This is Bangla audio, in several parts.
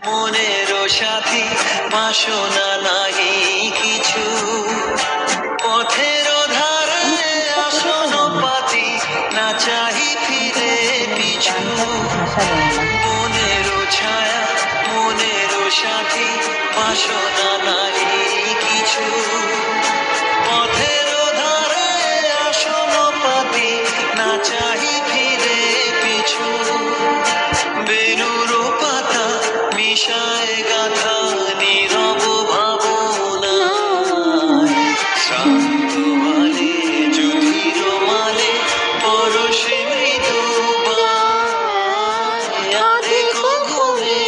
মনেরও সাথী বাসনা নাহি কিছু, পথের ধারে আসন পাতি না চাহি ফিরে পিছু। মনেরও ছায়া মনেরও সাথী বাসনা নাহি কিছু, পথের ধারে আসন পাতি না চাহি ফিরে পিছু। বেনুর পাতা মিশায় গাথা নীরব ভাবনা, শ্রান্ত বালে যুধির মালে পরশে মৃদু বায়াতে ঘুমে।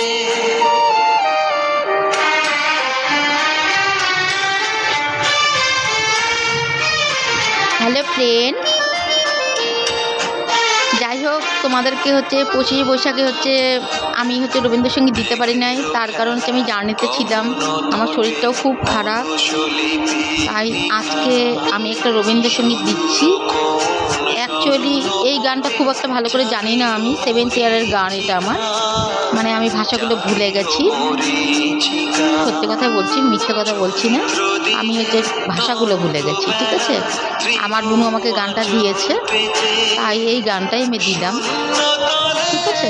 হ্যালো ফ্রেন্ড, যাই হোক তোমাদেরকে 25শে বৈশাখে আমি রবীন্দ্রসঙ্গীত দিতে পারি নাই। তার কারণ হচ্ছে আমি জার্নিতে ছিলাম, আমার শরীরটাও খুব খারাপ, তাই আজকে আমি একটা রবীন্দ্রসঙ্গীত দিচ্ছি। অ্যাকচুয়ালি এই গানটা খুব একটা ভালো করে জানি না আমি, 7th ইয়ারের গান এটা আমার, মানে আমি ভাষাগুলো ভুলে গেছি। সত্যি কথা বলছি, মিথ্যে কথা বলছি না, আমি ভাষাগুলো ভুলে গেছি। ঠিক আছে, আমার বোনু আমাকে গানটা দিয়েছে, তাই এই গানটাই আমি দিলাম। ঠিক আছে।